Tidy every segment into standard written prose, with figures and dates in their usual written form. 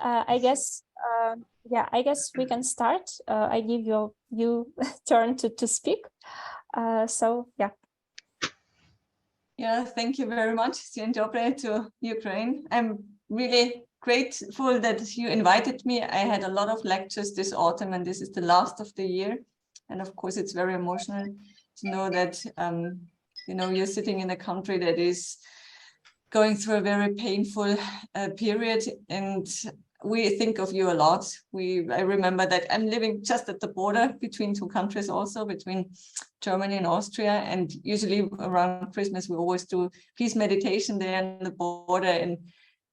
I guess, I guess we can start. I give you turn to speak. So, yeah. Yeah, thank you very much, Dzień dobry to Ukraine. I'm really grateful that you invited me. I had a lot of lectures this autumn, and this is the last of the year. And of course, it's very emotional to know that, you're sitting in a country that is going through a very painful period, and we think of you a lot. I remember that I'm living just at the border between two countries, also between Germany and Austria, and usually around Christmas we always do peace meditation there on the border.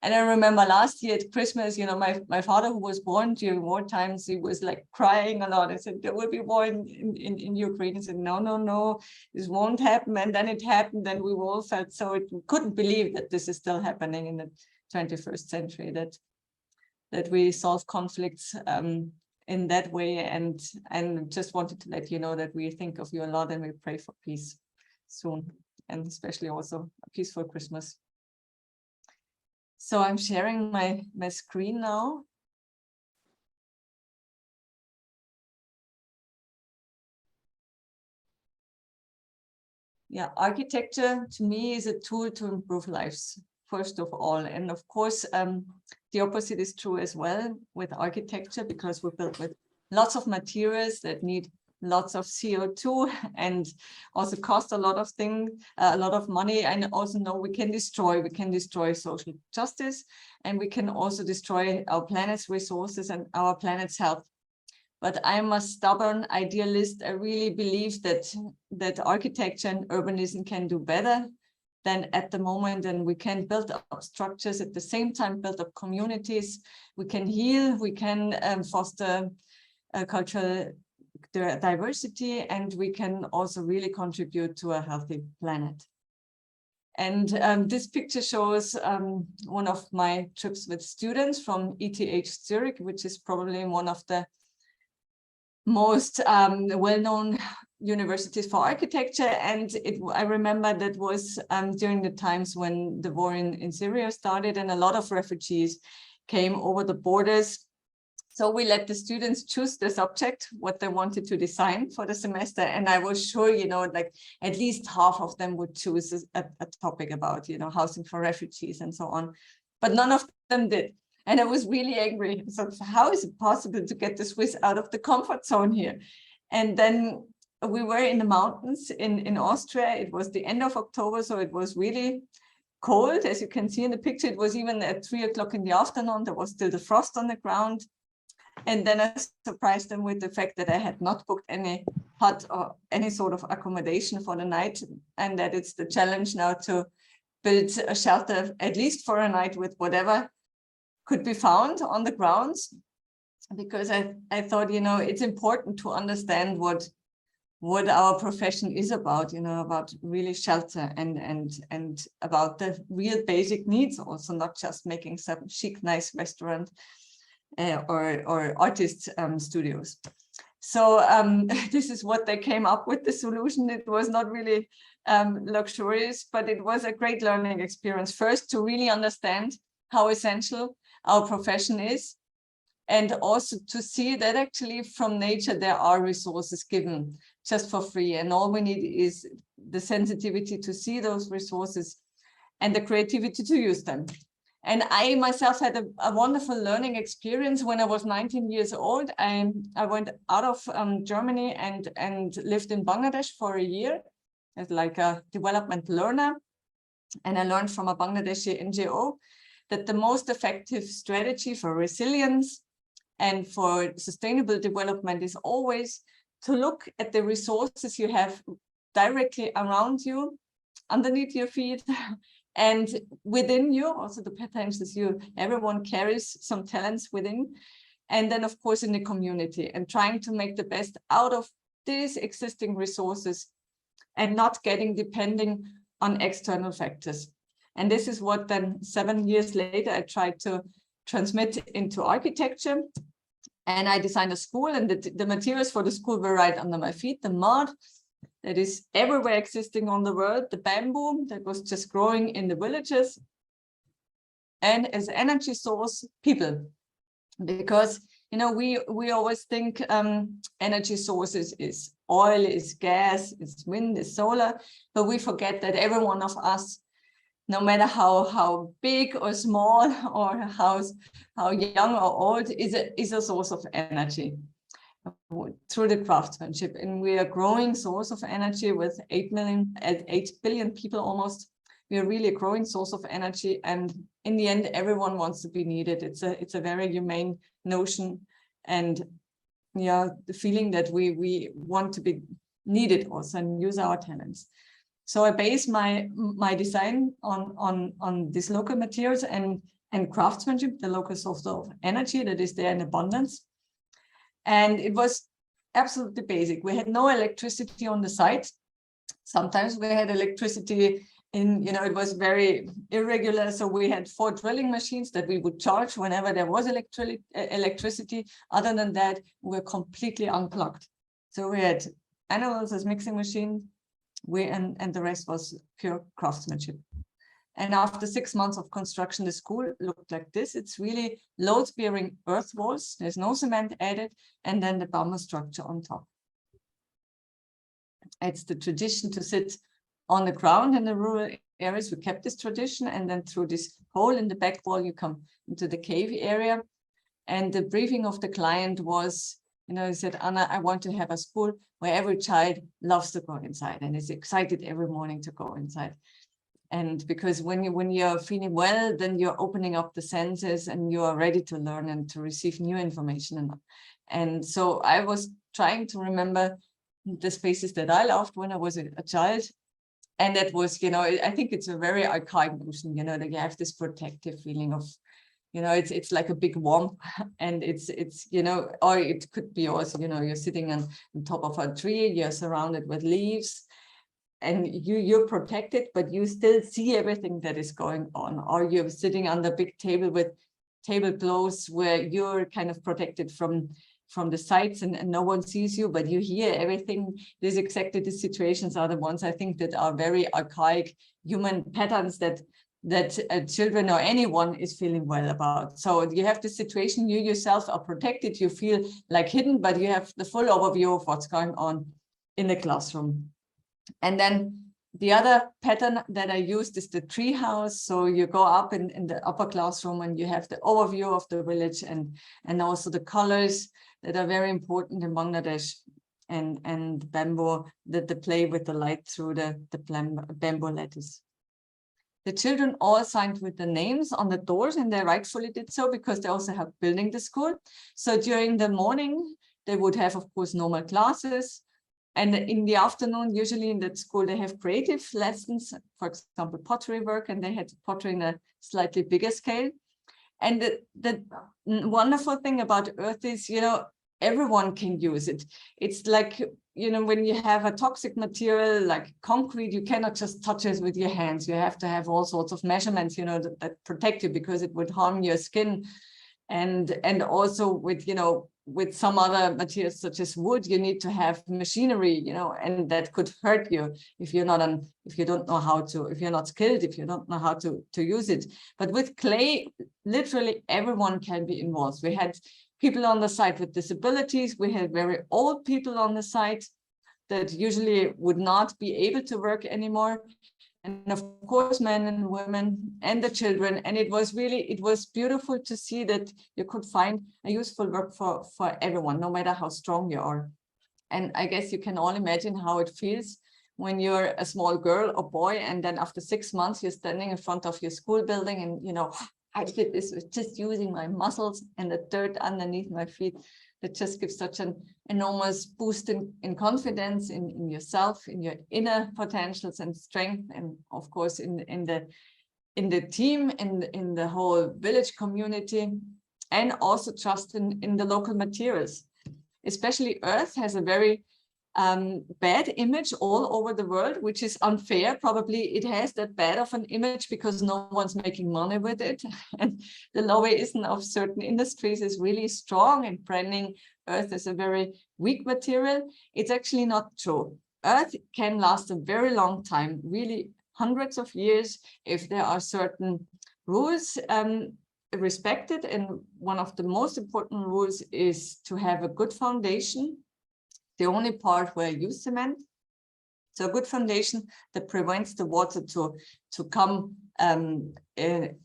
And I remember last year at Christmas, my father, who was born during war times, he was like crying a lot. I said, there will be war in Ukraine. He said, no, this won't happen. And then it happened, and we all felt so, we couldn't believe that this is still happening in the 21st century, that we solve conflicts in that way. And just wanted to let you know that we think of you a lot, and we pray for peace soon, and especially also a peaceful Christmas. So I'm sharing my screen now. Yeah, architecture to me is a tool to improve lives, first of all. And of course, the opposite is true as well with architecture, because we're built with lots of materials that need lots of CO2 and also cost a lot of things, a lot of money. And also know we can destroy social justice, and we can also destroy our planet's resources and our planet's health. But I'm a stubborn idealist. I really believe that architecture and urbanism can do better than at the moment, and we can build up structures at the same time, build up communities. We can heal, we can foster cultural diversity, and we can also really contribute to a healthy planet. And this picture shows one of my trips with students from ETH Zurich, which is probably one of the most well-known universities for architecture. And I remember that was during the times when the war in Syria started, and a lot of refugees came over the borders. So we let the students choose the subject, what they wanted to design for the semester. And I was sure, like at least half of them would choose a topic about, housing for refugees and so on. But none of them did. And I was really angry. So how is it possible to get the Swiss out of the comfort zone here? And then we were in the mountains in Austria. It was the end of October, so it was really cold. As you can see in the picture, it was even at 3 o'clock in the afternoon. There was still the frost on the ground. And then I surprised them with the fact that I had not booked any hut or any sort of accommodation for the night, and that it's the challenge now to build a shelter, at least for a night, with whatever could be found on the grounds. Because I thought, it's important to understand what our profession is about, about really shelter and about the real basic needs, also not just making some chic, nice restaurant or artist studios. So this is what they came up with, the solution. It was not really luxurious, but it was a great learning experience. First, to really understand how essential our profession is, and also to see that actually from nature there are resources given just for free, and all we need is the sensitivity to see those resources and the creativity to use them. And I myself had a wonderful learning experience. When I was 19 years old, I went out of Germany and lived in Bangladesh for a year as like a development learner. And I learned from a Bangladeshi NGO that the most effective strategy for resilience and for sustainable development is always to look at the resources you have directly around you, underneath your feet, and within you, also the potentials everyone carries some talents within. And then of course in the community, and trying to make the best out of these existing resources and not getting depending on external factors. And this is what then 7 years later, I tried to transmit into architecture. And I designed a school, and the materials for the school were right under my feet. The mud that is everywhere existing on the world, the bamboo that was just growing in the villages, and as energy source, people. because, you know, we always think energy sources is oil, is gas, is wind, is solar, but we forget that every one of us, no matter how big or small or how young or old, is a source of energy through the craftsmanship. And we are a growing source of energy with 8 billion people almost. We are really a growing source of energy, and in the end, everyone wants to be needed. It's a very humane notion, and yeah, the feeling that we want to be needed also and use our talents. So I base my design on these local materials and craftsmanship, the local source of energy that is there in abundance. And it was absolutely basic. We had no electricity on the site. Sometimes we had electricity in, you know, it was very irregular. So we had 4 drilling machines that we would charge whenever there was electricity. Other than that, we were completely unplugged. So we had animals as mixing machine, and the rest was pure craftsmanship. And after 6 months of construction, the school looked like this. It's really load-bearing earth walls. There's no cement added, and then the bamboo structure on top. It's the tradition to sit on the ground in the rural areas. We kept this tradition, and then through this hole in the back wall, you come into the cave area. And the briefing of the client was, you know, he said, Anna, I want to have a school where every child loves to go inside and is excited every morning to go inside. And because when you're feeling well, then you're opening up the senses and you are ready to learn and to receive new information. And so I was trying to remember the spaces that I loved when I was a child. And that was, you know, I think it's a very archaic notion, you know, that you have this protective feeling of, you know, it's like a big warmth, and it's, you know, or it could be also, you know, you're sitting on top of a tree, you're surrounded with leaves, and you're protected, but you still see everything that is going on. Or you're sitting on the big table with tablecloths where you're kind of protected from the sights and no one sees you, but you hear everything. These exactly the situations are the ones I think that are very archaic human patterns that children or anyone is feeling well about. So you have the situation, you yourself are protected, you feel like hidden, but you have the full overview of what's going on in the classroom. And then the other pattern that I used is the tree house. So you go up in the upper classroom and you have the overview of the village and also the colors that are very important in Bangladesh, and bamboo, that they play with the light through the bamboo lattice. The children all signed with the names on the doors, and they rightfully did so because they also helped building the school. So during the morning, they would have, of course, normal classes. And in the afternoon, usually in that school, they have creative lessons, for example, pottery work, and they had pottery in a slightly bigger scale. And the wonderful thing about earth is, you know, everyone can use it. It's like, you know, when you have a toxic material like concrete, you cannot just touch it with your hands. You have to have all sorts of measurements, you know, that protect you, because it would harm your skin. And also with, you know, with some other materials such as wood, you need to have machinery, you know, and that could hurt you if you're not if you don't know how to, if you're not skilled, if you don't know how to use it. But with clay, literally everyone can be involved. We had people on the site with disabilities. We had very old people on the site that usually would not be able to work anymore. And of course, men and women and the children. And it was beautiful to see that you could find a useful work for everyone, no matter how strong you are. And I guess you can all imagine how it feels when you're a small girl or boy, and then after 6 months, you're standing in front of your school building and, you know, I did this with just using my muscles and the dirt underneath my feet. That just gives such an enormous boost in confidence in yourself, in your inner potentials and strength, and of course in the team, in the whole village community, and also trust in the local materials. Especially earth has a very bad image all over the world, which is unfair. Probably it has that bad of an image because no one's making money with it. And the lobbyism of certain industries is really strong in branding earth as a very weak material. It's actually not true. Earth can last a very long time, really hundreds of years, if there are certain rules respected. And one of the most important rules is to have a good foundation, the only part where I use cement. So a good foundation that prevents the water to come in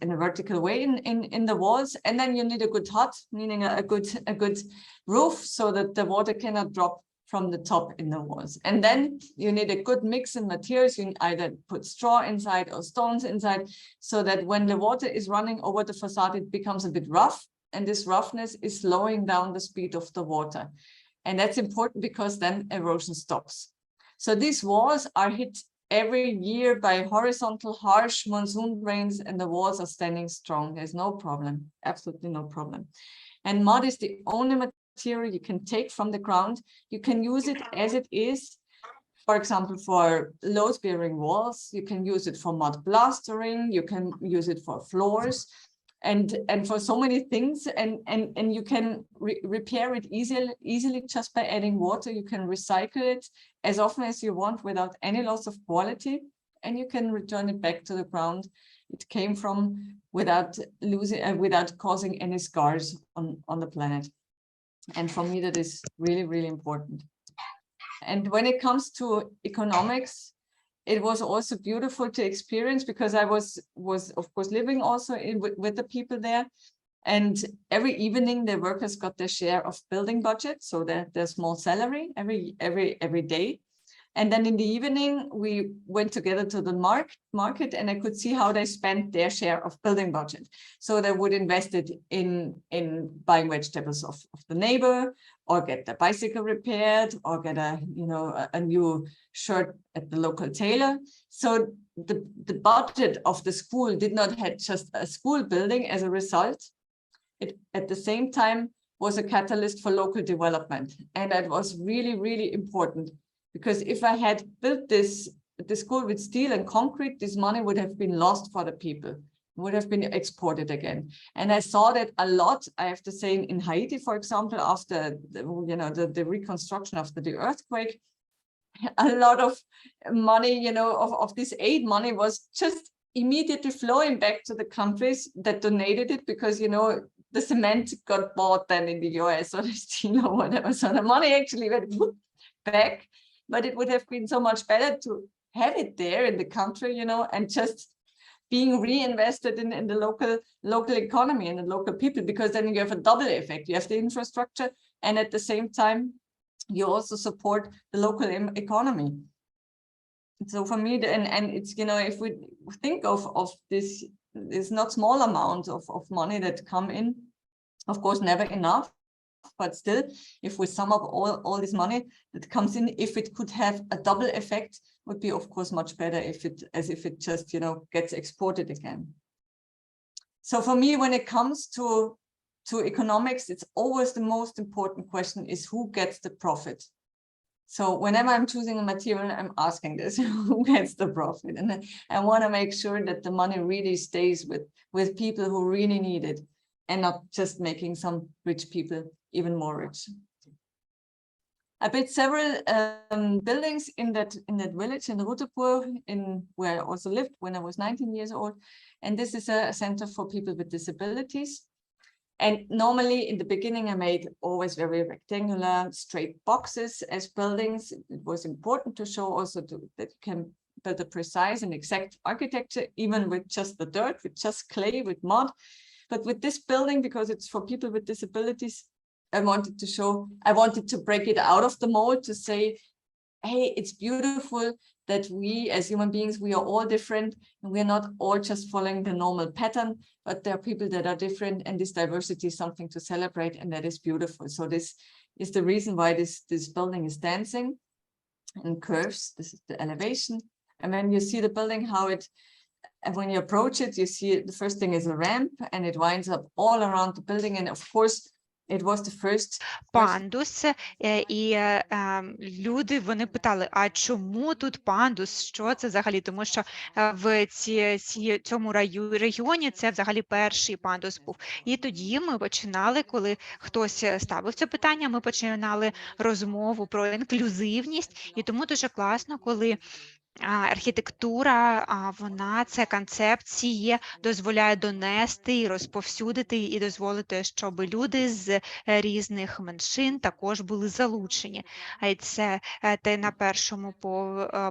a vertical way in the walls. And then you need a good hut, meaning a good roof, so that the water cannot drop from the top in the walls. And then you need a good mix in materials. You either put straw inside or stones inside, so that when the water is running over the facade, it becomes a bit rough. And this roughness is slowing down the speed of the water. And that's important because then erosion stops. So these walls are hit every year by horizontal, harsh monsoon rains, and the walls are standing strong. There's no problem, absolutely no problem. And mud is the only material you can take from the ground. You can use it as it is, for example, for load-bearing walls. You can use it for mud plastering. You can use it for floors. And for so many things, and you can repair it easily just by adding water. You can recycle it as often as you want without any loss of quality, and you can return it back to the ground it came from without causing any scars on the planet. And for me, that is really, really important. And when it comes to economics, it was also beautiful to experience, because I was of course living also with the people there, and every evening the workers got their share of building budget, so their small salary every day. And then in the evening we went together to the market, and I could see how they spent their share of building budget. So they would invest it in buying vegetables of the neighbor, or get their bicycle repaired, or get a new shirt at the local tailor. So the budget of the school did not have just a school building as a result. It at the same time was a catalyst for local development. And that was really, really important, because if I had built the school with steel and concrete, this money would have been lost for the people, would have been exported again. And I saw that a lot, I have to say, in Haiti, for example, after the reconstruction after the earthquake, a lot of money, of this aid money was just immediately flowing back to the countries that donated it, because, the cement got bought then in the US, or the steel or whatever. So the money actually went back, but it would have been so much better to have it there in the country, and just being reinvested in the local economy and the local people, because then you have a double effect. You have the infrastructure, and at the same time, you also support the local economy. So for me, and it's, if we think of this not small amount of money that come in, of course, never enough. But still, if we sum up all this money that comes in, if it could have a double effect, would be, of course, much better if it just, gets exported again. So for me, when it comes to economics, it's always the most important question is who gets the profit. So whenever I'm choosing a material, I'm asking this, who gets the profit? And I want to make sure that the money really stays with people who really need it, and not just making some rich people even more rich. I built several buildings in that village in Rutepur, where I also lived when I was 19 years old. And this is a center for people with disabilities. And normally in the beginning, I made always very rectangular, straight boxes as buildings. It was important to show also that you can build a precise and exact architecture, even with just the dirt, with just clay, with mud. But with this building, because it's for people with disabilities, I wanted to break it out of the mold, to say, hey, it's beautiful that we as human beings, we are all different, and we're not all just following the normal pattern, but there are people that are different, and this diversity is something to celebrate, and that is beautiful. So this is the reason why this building is dancing and curves. This is the elevation. And when you see the building, and when you approach it, you see the first thing is a ramp, and it winds up all around the building. And of course, it was the first пандус, і люди, вони питали, а чому тут пандус, що це взагалі? Тому що в цьому регіоні це взагалі перший пандус був. І тоді ми починали, коли хтось ставив це питання, ми починали розмову про інклюзивність, і тому дуже класно, коли Архітектура, вона це концепції дозволяє донести і розповсюдити і дозволити, щоб люди з різних меншин також були залучені. І це те на першому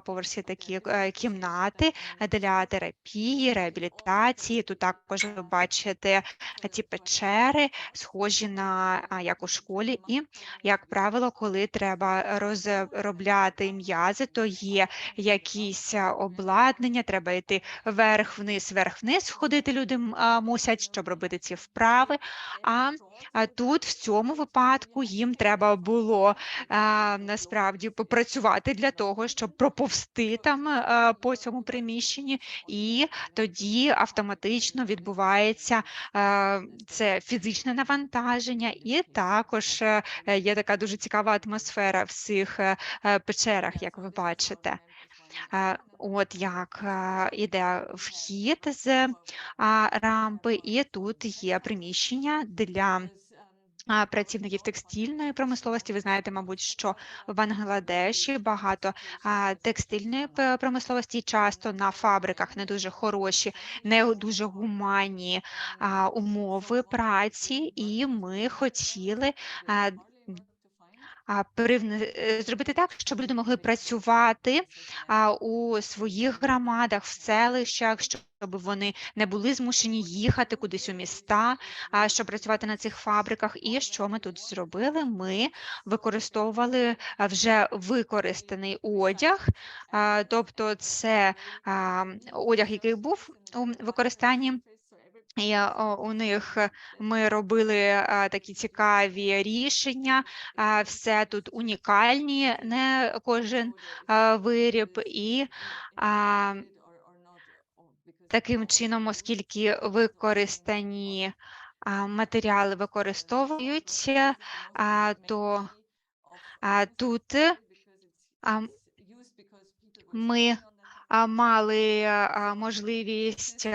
поверсі такі кімнати для терапії, реабілітації. Тут також ви бачите ці печери, схожі на як у школі. І, як правило, коли треба розробляти м'язи, то є якісь обладнання, треба йти вверх-вниз, ходити люди мусять, щоб робити ці вправи. А тут, в цьому випадку, їм треба було насправді попрацювати для того, щоб проповзти там по цьому приміщенні, і тоді автоматично відбувається це фізичне навантаження, і також є така дуже цікава атмосфера в цих печерах, як ви бачите. От як іде вхід з рампи, і тут є приміщення для працівників текстильної промисловості. Ви знаєте, мабуть, що в Бангладеші багато текстильної промисловості, часто на фабриках не дуже хороші, не дуже гуманні умови праці, і ми хотіли зробити так, щоб люди могли працювати у своїх громадах, в селищах, щоб вони не були змушені їхати кудись у міста, щоб працювати на цих фабриках. І що ми тут зробили? Ми використовували вже використаний одяг, тобто це одяг, який був у використанні. І у них ми робили такі цікаві рішення, все тут унікальні, не кожен виріб, і таким чином, оскільки використані матеріали використовуються, то тут ми мали можливість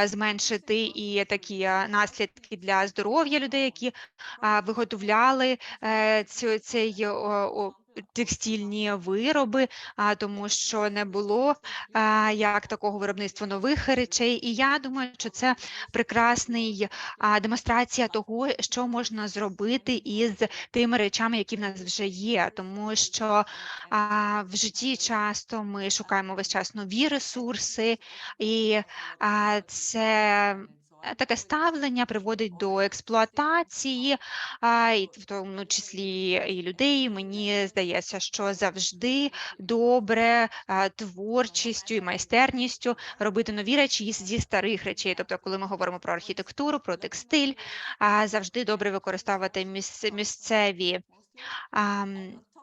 зменшити і такі наслідки для здоров'я людей, які виготовляли цей текстильні вироби, тому що не було як такого виробництва нових речей. І я думаю, що це прекрасна демонстрація того, що можна зробити із тими речами, які в нас вже є, тому що в житті часто ми шукаємо весь час нові ресурси, і це таке ставлення приводить до експлуатації, і в тому числі і людей. Мені здається, що завжди добре творчістю і майстерністю робити нові речі зі старих речей. Тобто, коли ми говоримо про архітектуру, про текстиль, завжди добре використовувати місцеві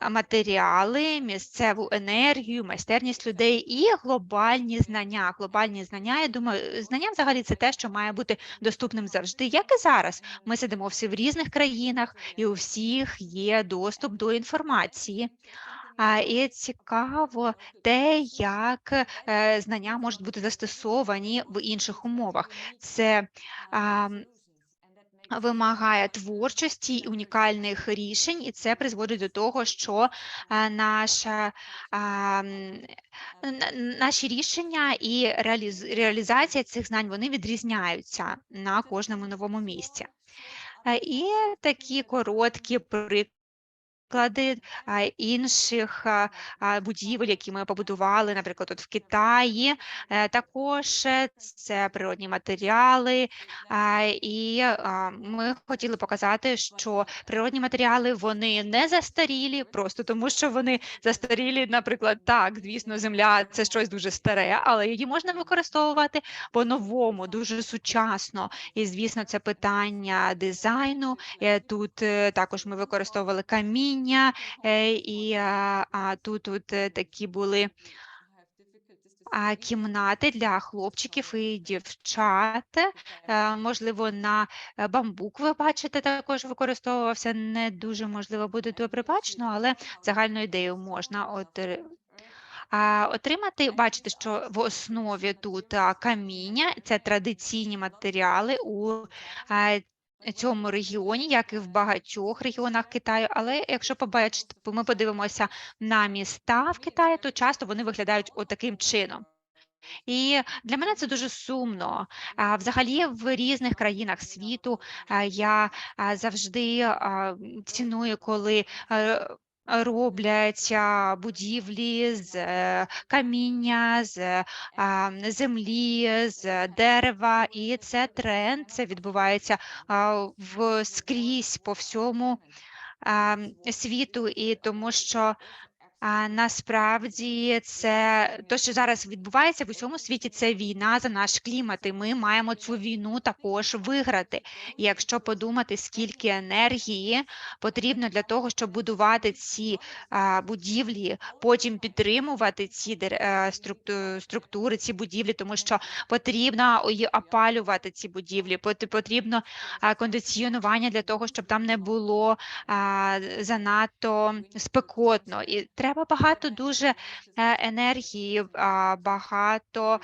матеріали, місцеву енергію, майстерність людей і глобальні знання. Глобальні знання, я думаю, знання взагалі це те, що має бути доступним завжди, як і зараз. Ми сидимо всі в різних країнах, і у всіх є доступ до інформації. І цікаво те, як знання можуть бути застосовані в інших умовах. Це вимагає творчості і унікальних рішень, і це призводить до того, що наші рішення і реалізація цих знань, вони відрізняються на кожному новому місці. І такі короткі приклади інших будівель, які ми побудували, наприклад, от в Китаї. Також це природні матеріали, і ми хотіли показати, що природні матеріали, вони не застарілі, просто тому що вони застарілі, наприклад, так, звісно, земля – це щось дуже старе, але її можна використовувати по-новому, дуже сучасно. І, звісно, це питання дизайну. Тут також ми використовували каміння, і тут такі були кімнати для хлопчиків і дівчат. Можливо, на бамбук, ви бачите, також використовувався. Не дуже, можливо, буде добре бачно, але загальну ідею можна отримати. Бачите, що в основі тут каміння, це традиційні матеріали у цьому регіоні, як і в багатьох регіонах Китаю. Але якщо ми подивимося на міста в Китаї, то часто вони виглядають отаким чином. І для мене це дуже сумно. Взагалі в різних країнах світу я завжди ціную, коли роблять будівлі з каміння, з землі, з дерева, і це тренд, це відбувається скрізь по всьому світу, і тому що насправді це те, що зараз відбувається в усьому світі, це війна за наш клімат, і ми маємо цю війну також виграти. І якщо подумати, скільки енергії потрібно для того, щоб будувати ці будівлі, потім підтримувати ці структури, ці будівлі, тому що потрібно опалювати ці будівлі, потрібно кондиціонування для того, щоб там не було занадто спекотно. І треба багато дуже енергії, багато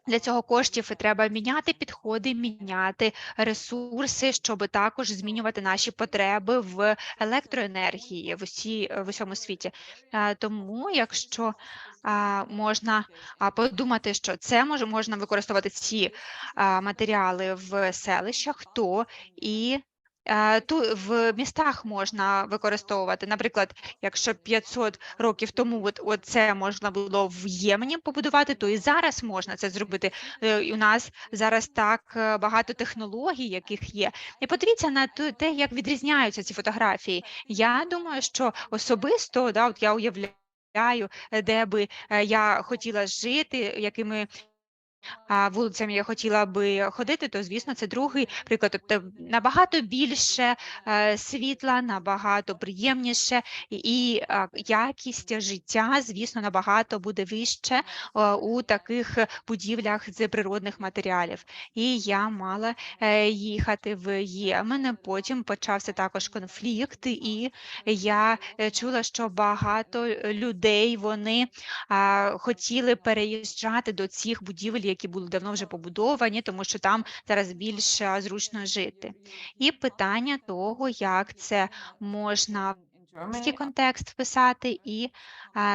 для цього коштів, і треба міняти підходи, міняти ресурси, щоб також змінювати наші потреби в електроенергії в усьому світі. Тому, якщо можна подумати, що це можна використовувати ці матеріали в селищах, то і в містах можна використовувати. Наприклад, якщо 500 років тому це можна було в Ємені побудувати, то і зараз можна це зробити. І у нас зараз так багато технологій, яких є. І подивіться на те, як відрізняються ці фотографії. Я думаю, що особисто, от я уявляю, де би я хотіла жити, якими вулицями я хотіла би ходити, то, звісно, це другий приклад. Тобто набагато більше світла, набагато приємніше, і якість життя, звісно, набагато буде вище у таких будівлях з природних матеріалів. І я мала їхати в Ємен, потім почався також конфлікт, і я чула, що багато людей, вони хотіли переїжджати до цих будівель, які були давно вже побудовані, тому що там зараз більш зручно жити. І питання того, як це можна в цей контекст вписати, і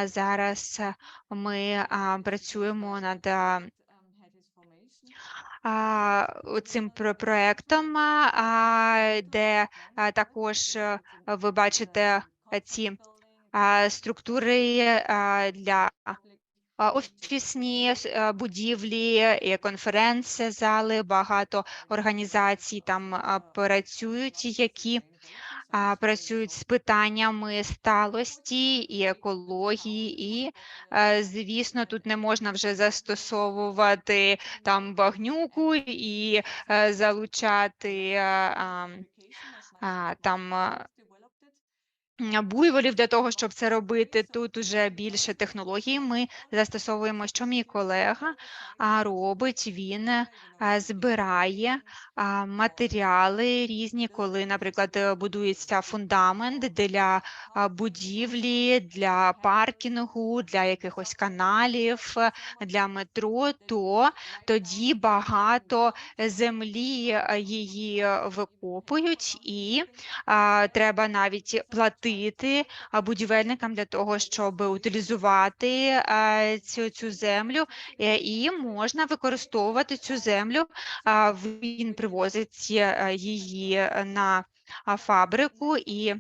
зараз ми працюємо над цим проєктом, де також ви бачите ці структури для офісні будівлі, і конференц-зали, багато організацій там працюють, які працюють з питаннями сталості і екології, і, звісно, тут не можна вже застосовувати там багнюку і залучати там буйволів для того, щоб це робити. Тут уже більше технологій ми застосовуємо, що мій колега робить. Він збирає матеріали різні, коли, наприклад, будується фундамент для будівлі, для паркінгу, для якихось каналів, для метро, то тоді багато землі її викопують, і треба навіть платити будівельникам для того, щоб утилізувати цю землю, і можна використовувати цю землю. Він привозить її на фабрику і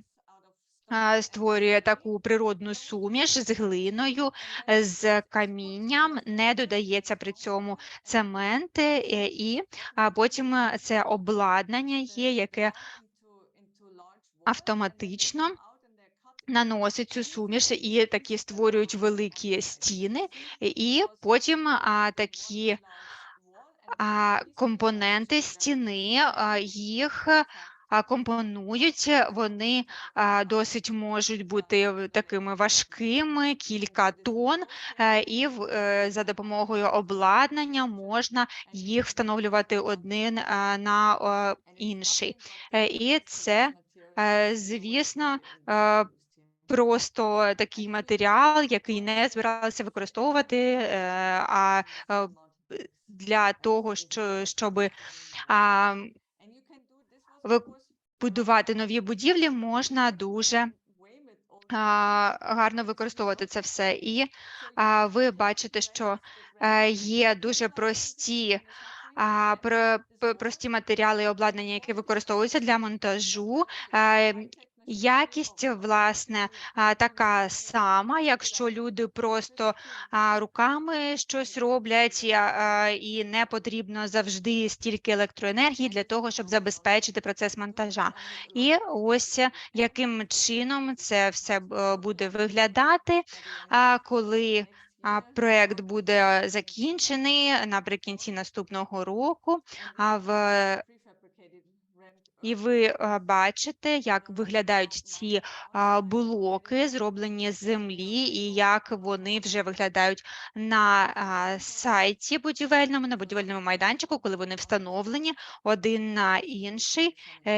створює таку природну суміш з глиною, з камінням, не додається при цьому цемент, і потім це обладнання є, яке автоматично наносить цю суміш, і такі створюють великі стіни, і потім такі компоненти стіни, їх компонують, вони досить можуть бути такими важкими, кілька тонн, і за допомогою обладнання можна їх встановлювати один на інший. І це, звісно, просто такий матеріал, який не збиралися використовувати, для того, щоб будувати нові будівлі, можна дуже гарно використовувати це все. І ви бачите, що є дуже прості матеріали і обладнання, які використовуються для монтажу. Якість, власне, така сама, якщо люди просто руками щось роблять, і не потрібно завжди стільки електроенергії для того, щоб забезпечити процес монтажа. І ось яким чином це все буде виглядати, коли проєкт буде закінчений наприкінці наступного року, і ви бачите, як виглядають ці блоки, зроблені з землі, і як вони вже виглядають на сайті будівельному, на будівельному майданчику, коли вони встановлені один на інший.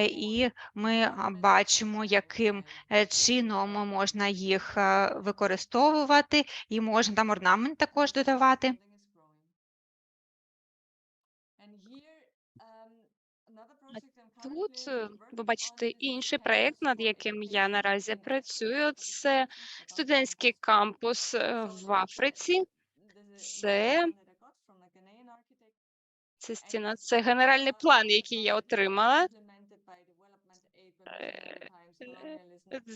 І ми бачимо, яким чином можна їх використовувати, і можна там орнамент також додавати. Тут ви бачите інший проєкт, над яким я наразі працюю. Це студентський кампус в Африці. Це стіна, це генеральний план, який я отримала.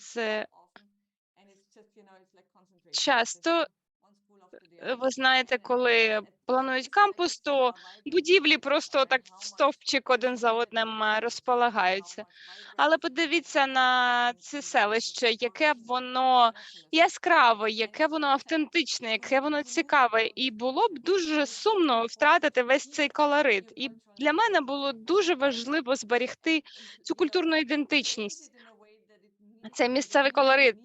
Це часто, ви знаєте, коли планують кампус, то будівлі просто так в стовпчик один за одним розполагаються. Але подивіться на це селище, яке воно яскраве, яке воно автентичне, яке воно цікаве. І було б дуже сумно втратити весь цей колорит. І для мене було дуже важливо зберегти цю культурну ідентичність, цей місцевий колорит.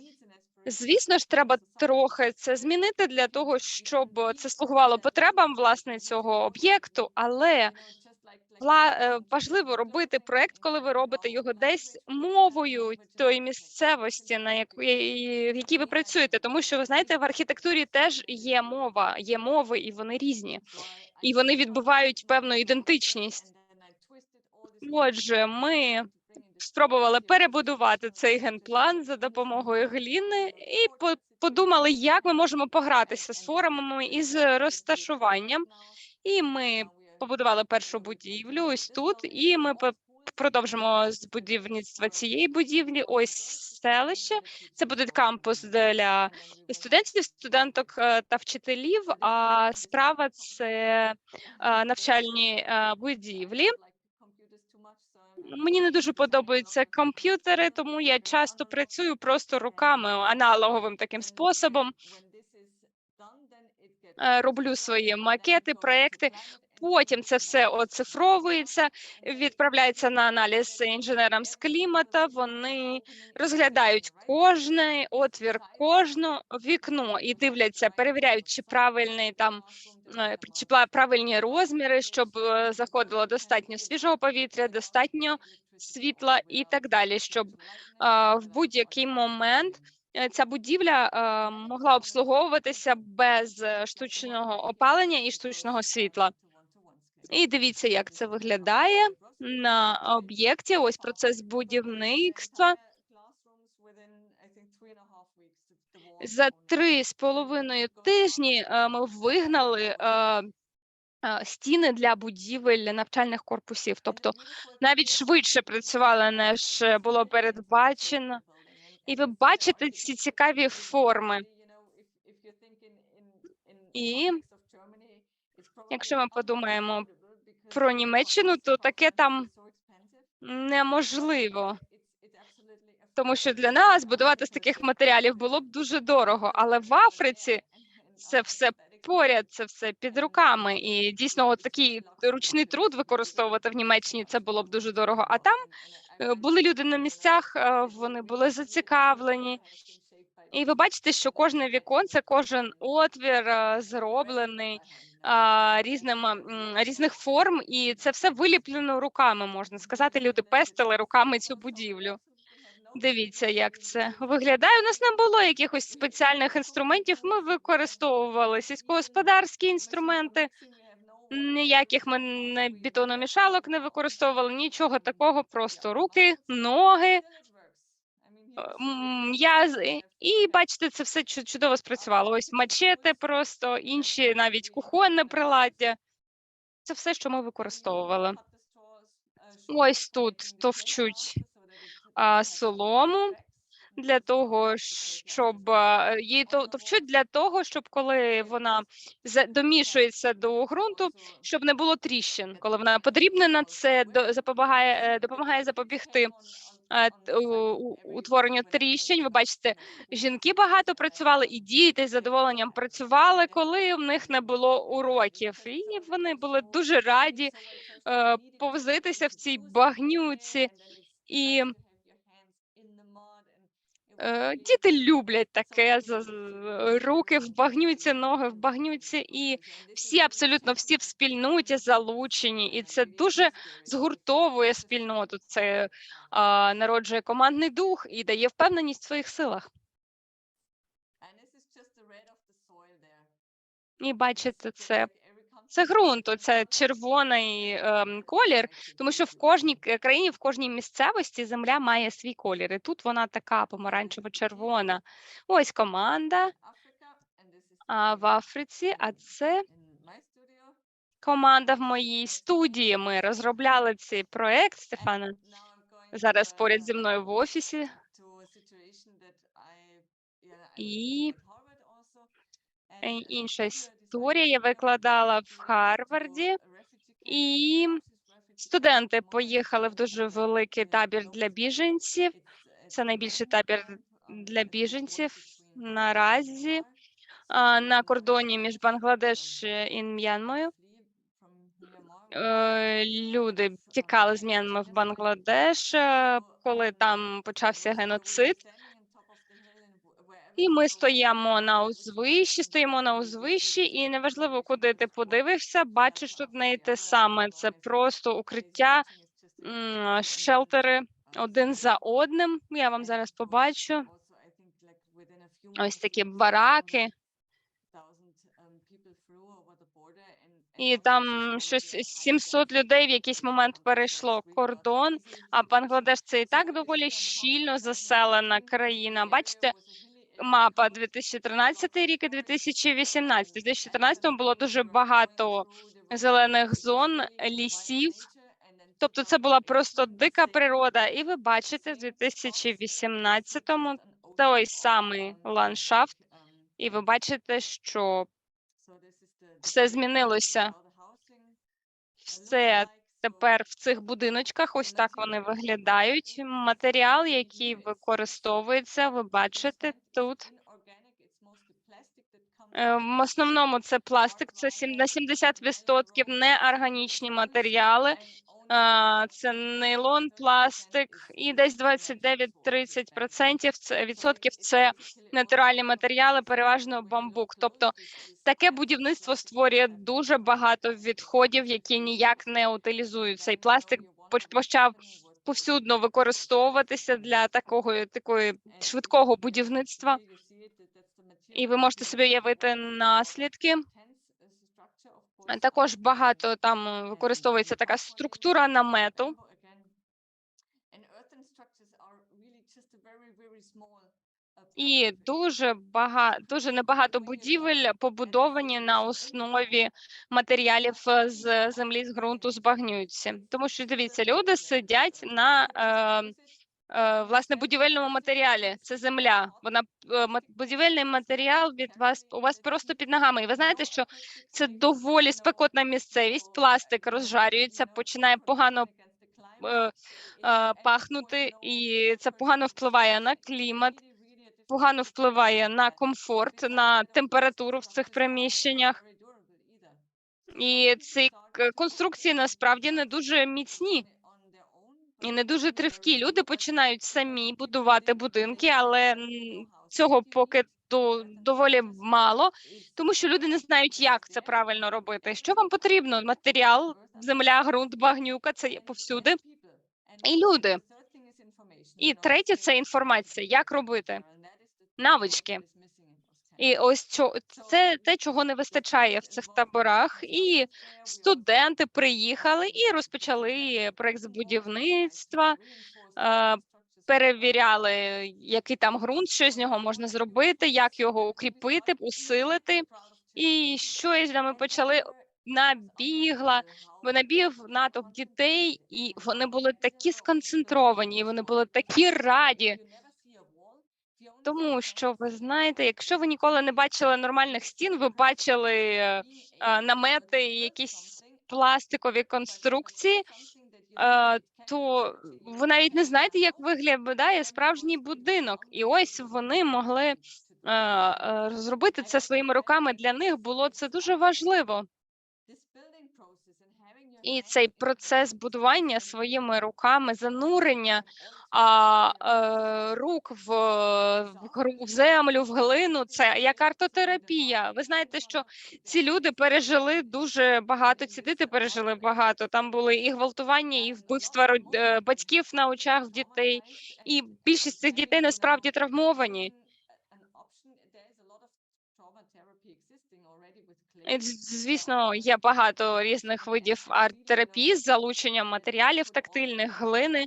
Звісно ж, треба трохи це змінити для того, щоб це слугувало потребам, власне, цього об'єкту, але важливо робити проєкт, коли ви робите його десь мовою тої місцевості, в якій ви працюєте. Тому що, ви знаєте, в архітектурі теж є мова, є мови, і вони різні. І вони відбувають певну ідентичність. Отже, ми спробували перебудувати цей генплан за допомогою глини і подумали, як ми можемо погратися з формами і з розташуванням. І ми побудували першу будівлю ось тут, і ми продовжимо з будівництва цієї будівлі. Ось селище. Це буде кампус для студентів, студенток та вчителів, а справа – це навчальні будівлі. Мені не дуже подобаються комп'ютери, тому я часто працюю просто руками, аналоговим таким способом. Роблю свої макети, проекти. Потім це все оцифровується, відправляється на аналіз інженерам з клімата. Вони розглядають кожний отвір, кожне вікно і дивляться, перевіряють, чи правильні розміри, щоб заходило достатньо свіжого повітря, достатньо світла і так далі, щоб в будь-який момент ця будівля могла обслуговуватися без штучного опалення і штучного світла. І дивіться, як це виглядає на об'єкті. Ось процес будівництва. За 3,5 тижні ми вигнали стіни для будівель навчальних корпусів. Тобто навіть швидше працювали, ніж було передбачено. І ви бачите ці цікаві форми. І якщо ми подумаємо про Німеччину, то таке там неможливо. Тому що для нас будувати з таких матеріалів було б дуже дорого. Але в Африці це все поряд, це все під руками. І дійсно от такий ручний труд використовувати в Німеччині, це було б дуже дорого. А там були люди на місцях, вони були зацікавлені. І ви бачите, що кожне віконце, кожен отвір зроблений різних форм, і це все виліплено руками, можна сказати. Люди пестили руками цю будівлю. Дивіться, як це виглядає. У нас не було якихось спеціальних інструментів, ми використовували сільськогосподарські інструменти. Ніяких ми бетономішалок не використовували, нічого такого, просто руки, ноги, м'язи. І бачите, це все чудово спрацювало. Ось мачете просто, інші навіть кухонне приладдя. Це все, що ми використовували. Ось тут товчуть солому для того, щоб її товчуть для того, щоб коли вона домішується до ґрунту, щоб не було тріщин. Коли вона подрібнена, це допомагає запобігти утворенню тріщин. Ви бачите, жінки багато працювали, і діти з задоволенням працювали, коли в них не було уроків. І вони були дуже раді повзитися в цій багнюці. І діти люблять таке, руки в багнюці, ноги в багнюці, і всі, абсолютно всі в спільноті залучені, і це дуже згуртовує спільноту, це народжує командний дух і дає впевненість в своїх силах. І бачите, це ґрунт, це червоний колір, тому що в кожній країні, в кожній місцевості земля має свій колір. І тут вона така помаранчево-червона. Ось команда в Африці, а це команда в моїй студії. Ми розробляли цей проект, Стефана зараз поряд зі мною в офісі. І інша історія я викладала в Гарварді, і студенти поїхали в дуже великий табір для біженців. Це найбільший табір для біженців наразі на кордоні між Бангладеш і М'янмою. Люди тікали з М'янми в Бангладеш, коли там почався геноцид. І ми стоїмо на узвищі, і неважливо, куди ти подивишся, бачиш тут не те саме. Це просто укриття, шелтери один за одним. Я вам зараз побачу. Ось такі бараки. І там щось 700 людей в якийсь момент перейшло кордон, а Бангладеш – це і так доволі щільно заселена країна. Бачите, мапа 2013 рік і 2018. У 2014 було дуже багато зелених зон, лісів. Тобто це була просто дика природа. І ви бачите, в 2018-му той самий ландшафт. І ви бачите, що все змінилося. Все тепер в цих будиночках, ось так вони виглядають. Матеріал, який використовується, ви бачите тут. В основному це пластик, це на 70% неорганічні матеріали. Це нейлон, пластик і десь 29-30% це натуральні матеріали, переважно бамбук. Тобто таке будівництво створює дуже багато відходів, які ніяк не утилізують. Цей пластик почав повсюдно використовуватися для такої швидкого будівництва. І ви можете собі уявити наслідки. Також багато там використовується така структура намету. І дуже небагато будівель побудовані на основі матеріалів з землі, з ґрунту, з багнюці. Тому що, дивіться, люди сидять на власне будівельному матеріалі. Це земля. Будівельний матеріал у вас просто під ногами. І ви знаєте, що це доволі спекотна місцевість. Пластик розжарюється, починає погано пахнути, і це погано впливає на клімат, погано впливає на комфорт, на температуру в цих приміщеннях. І ці конструкції насправді не дуже міцні і не дуже тривкі. Люди починають самі будувати будинки, але цього поки доволі мало, тому що люди не знають, як це правильно робити. Що вам потрібно? Матеріал, земля, ґрунт, багнюка – це є повсюди. І люди. І третє – це інформація. Як робити? Навички. І ось це те, чого не вистачає в цих таборах. І студенти приїхали і розпочали проект з будівництва, перевіряли, який там ґрунт, що з нього можна зробити, як його укріпити, усилити. І щось ми почали, набіг натовп дітей, і вони були такі сконцентровані, і вони були такі раді. Тому що, ви знаєте, якщо ви ніколи не бачили нормальних стін, ви бачили намети, якісь пластикові конструкції, то ви навіть не знаєте, як виглядає справжній будинок. І ось вони могли зробити це своїми руками. Для них було це дуже важливо. І цей процес будування своїми руками, занурення рук в землю, в глину, це як артотерапія. Ви знаєте, що ці люди пережили дуже багато, ці діти пережили багато. Там були і гвалтування, і вбивства батьків на очах в дітей. І більшість цих дітей насправді травмовані. Звісно, є багато різних видів арт-терапії з залученням матеріалів тактильних, глини.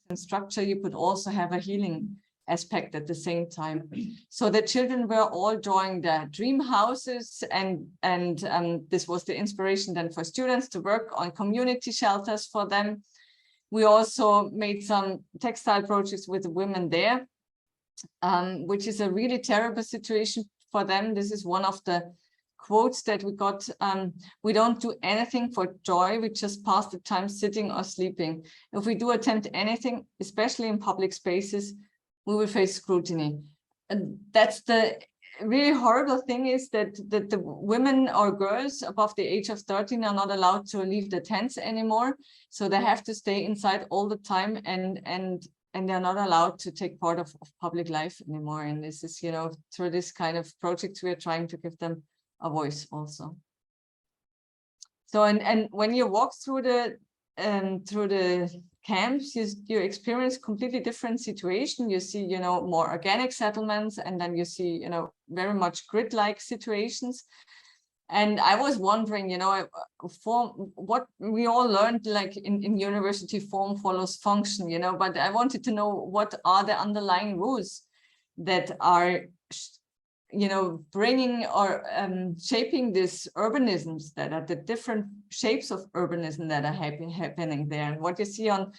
Structure, you could also have a healing aspect at the same time. So the children were all drawing their dream houses, and this was the inspiration then for students to work on community shelters for them. We also made some textile projects with the women there, which is a really terrible situation for them. This is one of the quotes that we got. We don't do anything for joy, we just pass the time sitting or sleeping. If we do attempt anything, especially in public spaces, we will face scrutiny. And that's the really horrible thing, is that the women or girls above the age of 13 are not allowed to leave the tents anymore. So they have to stay inside all the time, and they're not allowed to take part of public life anymore. And this is, you know, through this kind of projects, we are trying to give them a voice also. So, and when you walk through the camps, you experience completely different situation. You see, you know, more organic settlements, and then you see, you know, very much grid-like situations. And I was wondering, you know, what we all learned, like in university, form follows function, you know, but I wanted to know what are the underlying rules that are, you know, bringing or shaping these urbanisms, that are the different shapes of urbanism that are happening there. And what you see on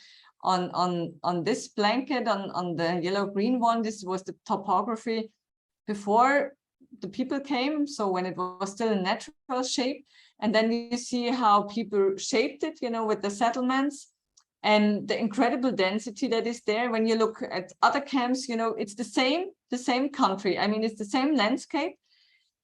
this blanket, on the yellow-green one, this was the topography before the people came, so when it was still a natural shape. And then you see how people shaped it, you know, with the settlements and the incredible density that is there. When you look at other camps, you know, it's the same country. I mean, it's the same landscape.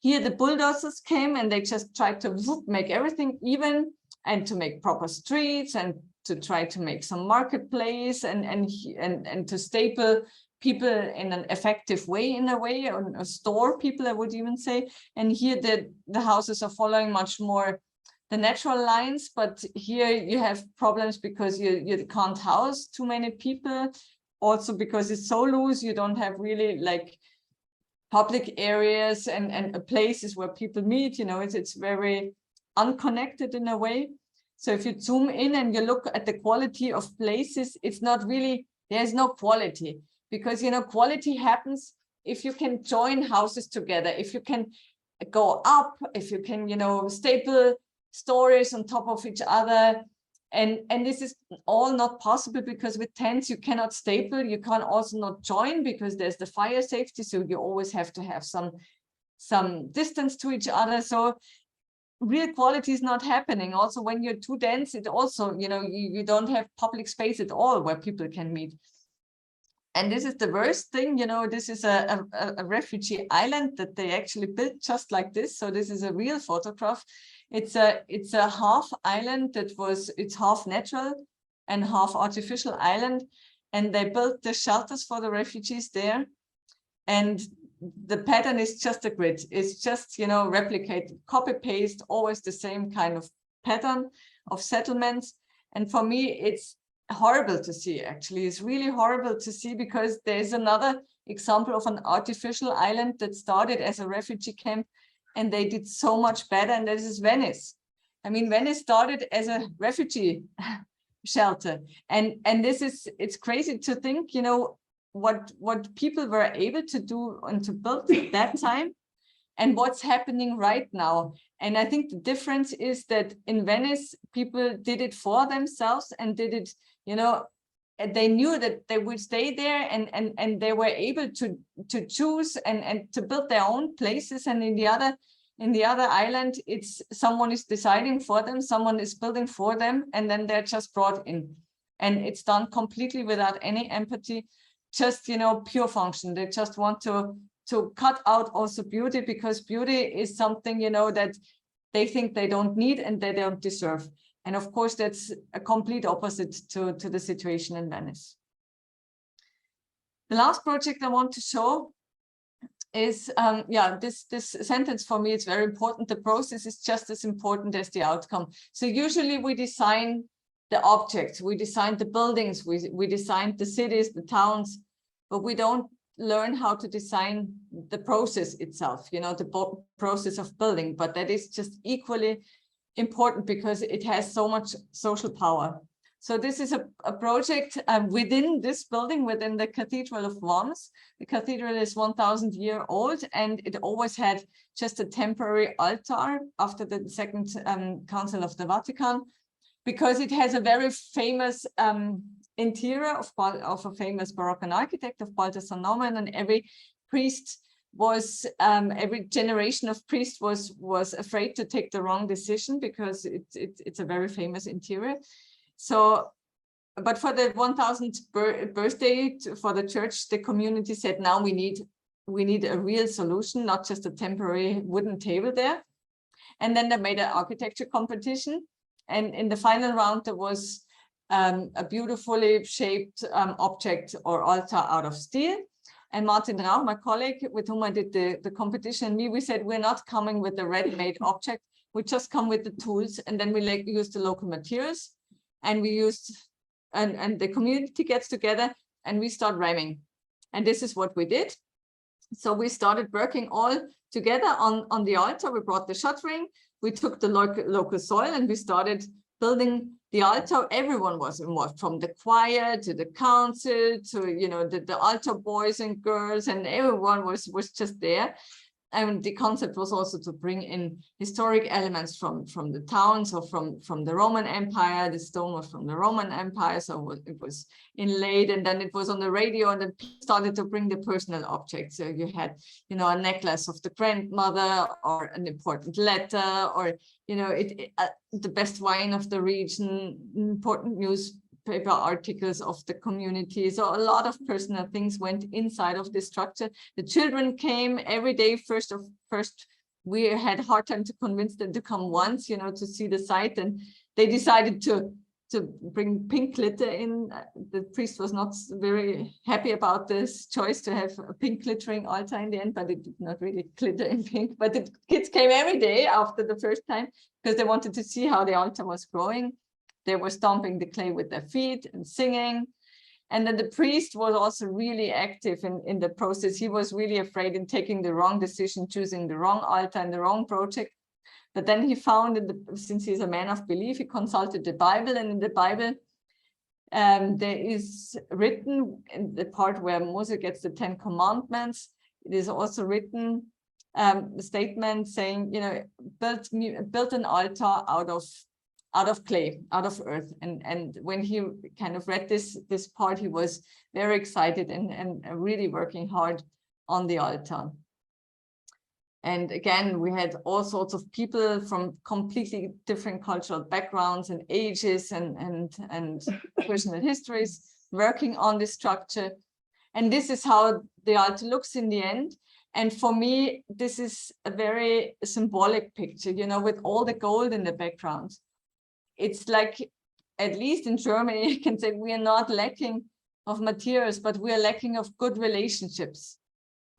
Here the bulldozers came and they just tried to make everything even, and to make proper streets, and to try to make some marketplace, and to staple people in an effective way, or store people, I would even say. And here the houses are following much more the natural lines, but here you have problems because you can't house too many people. Also because it's so loose, you don't have really like public areas and places where people meet, you know, it's very unconnected in a way. So if you zoom in and you look at the quality of places, it's not really, there's no quality, because, you know, quality happens if you can join houses together, if you can go up, if you can, you know, staple stories on top of each other. And this is all not possible, because with tents you cannot staple, you can also not join, because there's the fire safety, so you always have to have some distance to each other. So real quality is not happening. Also, when you're too dense, it also, you know, you don't have public space at all where people can meet. And this is the worst thing, you know, this is a refugee island that they actually built just like this. So this is a real photograph. It's a half island it's half natural and half artificial island. And they built the shelters for the refugees there. And the pattern is just a grid. It's just, you know, replicate, copy paste, always the same kind of pattern of settlements. And for me, it's horrible to see, actually. It's really horrible to see, because there's another example of an artificial island that started as a refugee camp, and they did so much better, and this is Venice. I mean, Venice started as a refugee shelter, and this is, it's crazy to think, you know, what people were able to do and to build at that time, and what's happening right now. And I think the difference is that in Venice, people did it for themselves and did it, you know, they knew that they would stay there, and they were able to choose and to build their own places. And in the other island, it's someone is deciding for them, someone is building for them, and then they're just brought in. And it's done completely without any empathy, just, you know, pure function. They just want to cut out also beauty, because beauty is something, you know, that they think they don't need and they don't deserve. And of course, that's a complete opposite to the situation in Venice. The last project I want to show is, this sentence for me is very important. The process is just as important as the outcome. So usually we design the objects, we design the buildings, we design the cities, the towns, but we don't learn how to design the process itself, you know, the process of building. But that is just equally important because it has so much social power. So this is a project within this building, within the Cathedral of Worms. The cathedral is 1,000-year old, and it always had just a temporary altar after the Second Council of the Vatican, because it has a very famous interior of a famous Baroque architect, of Balthasar Naumann, and every priest was, every generation of priests was afraid to take the wrong decision, because it's a very famous interior. So, but for the 1,000th birthday for the church, the community said, now we need a real solution, not just a temporary wooden table there. And then they made an architecture competition, and in the final round there was a beautifully shaped object or altar out of steel. And Martin Rauch, my colleague with whom I did the competition, and me, we said, we're not coming with the ready-made object, we just come with the tools, and then we use the local materials, and we used, and the community gets together and we start ramming. And this is what we did. So we started working all together on the altar. We brought the shuttering, we took the local soil, and we started building the altar. Everyone was involved, from the choir to the council to, you know, the altar boys and girls, and everyone was just there. And the concept was also to bring in historic elements from the towns, or from the Roman Empire. The stone was from the Roman Empire, so it was inlaid, and then it was on the radio, and then people started to bring the personal objects. So you had, you know, a necklace of the grandmother, or an important letter, or, you know, the best wine of the region, important newspaper articles of the community. So a lot of personal things went inside of this structure. The children came every day. First we had a hard time to convince them to come once, you know, to see the site, and they decided to bring pink glitter in. The priest was not very happy about this choice to have a pink glittering altar in the end, but it did not really glitter in pink. But the kids came every day after the first time, because they wanted to see how the altar was growing. They were stomping the clay with their feet and singing. And then the priest was also really active in the process. He was really afraid in taking the wrong decision, choosing the wrong altar and the wrong project. But then he found, since he's a man of belief, he consulted the Bible, and in the Bible, there is written, in the part where Moses gets the 10 commandments, it is also written a statement saying, you know, build an altar out of clay, out of earth. And when he kind of read this part, he was very excited and really working hard on the altar. And again, we had all sorts of people from completely different cultural backgrounds and ages and personal histories working on this structure. And this is how the altar looks in the end. And for me, this is a very symbolic picture, you know, with all the gold in the background. It's like, at least in Germany, you can say we are not lacking of materials, but we are lacking of good relationships.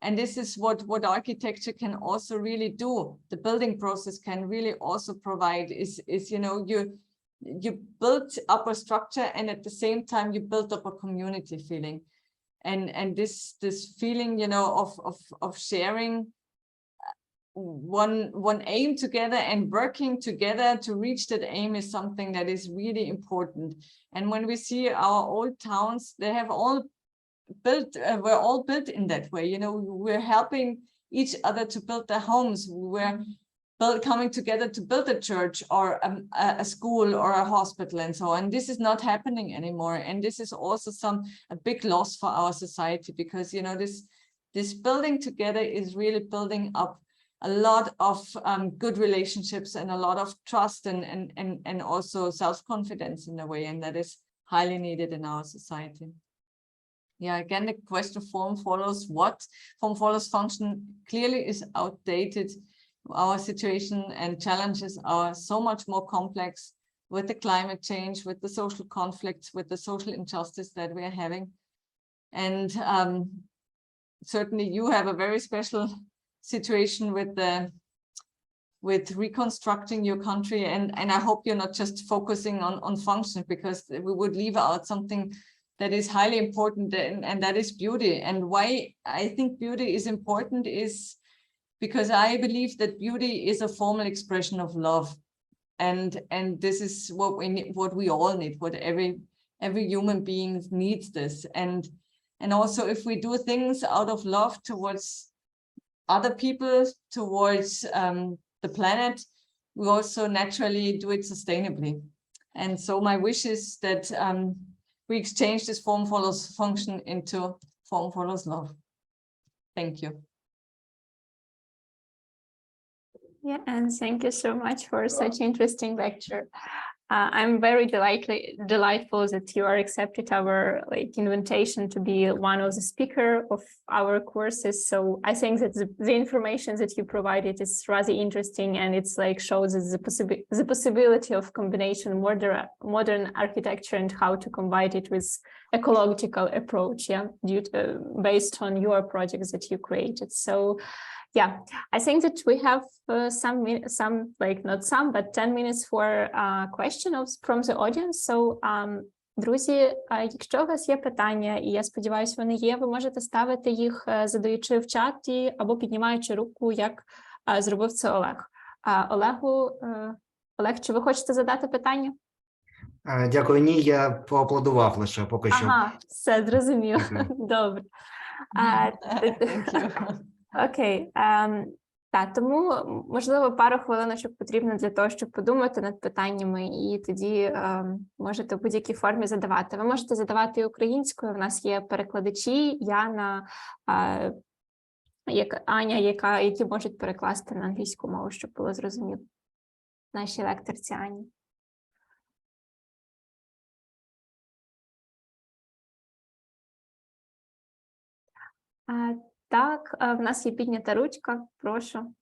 And this is what architecture can also really do. The building process can really also provide is you know, you build up a structure, and at the same time you build up a community feeling. and this feeling, you know, of sharing one aim together and working together to reach that aim is something that is really important. And when we see our old towns, they have all built, we're all built in that way. You know, we're helping each other to build their homes. We're coming together to build a church or a school or a hospital and so on. This is not happening anymore. And this is also a big loss for our society, because, you know, this building together is really building up a lot of good relationships and a lot of trust and also self-confidence in a way, and that is highly needed in our society. Yeah, again, the question form follows what? Form follows function clearly is outdated. Our situation and challenges are so much more complex with the climate change, with the social conflicts, with the social injustice that we are having. And certainly you have a very special situation with reconstructing your country, and I hope you're not just focusing on function, because we would leave out something that is highly important, and that is beauty. And why I think beauty is important is because I believe that beauty is a formal expression of love, and this is what we need, what we all need, what every human being needs this. And also, if we do things out of love towards other people, towards the planet, we also naturally do it sustainably. And so my wish is that we exchange this form follows function into form follows love. Thank you. Yeah, and thank you so much for such interesting lecture. I'm very delightful that you are accepted our invitation to be one of the speaker of our courses. So I think that the information that you provided is rather interesting, and it's shows the possibility of combination modern architecture and how to combine it with ecological approach. Yeah, based on your projects that you created. So. Yeah, I think that we have not some, but 10 minutes for questions from the audience. So, друзі, якщо у вас є питання, і я сподіваюся, вони є, ви можете ставити їх, задаючи в чаті або піднімаючи руку, як зробив це Олег. Олег, чи ви хочете задати питання? Дякую, ні, я поаплодував лише поки що. Ага, все, зрозуміло. Добре. Окей, так, тому, можливо, пару хвилиночок потрібно для того, щоб подумати над питаннями, і тоді можете в будь-якій формі задавати. Ви можете задавати і українською, в нас є перекладачі, Яна, Аня, які можуть перекласти на англійську мову, щоб було зрозуміло. Нашій лекторці Ані. Так, в нас є піднята ручка, прошу.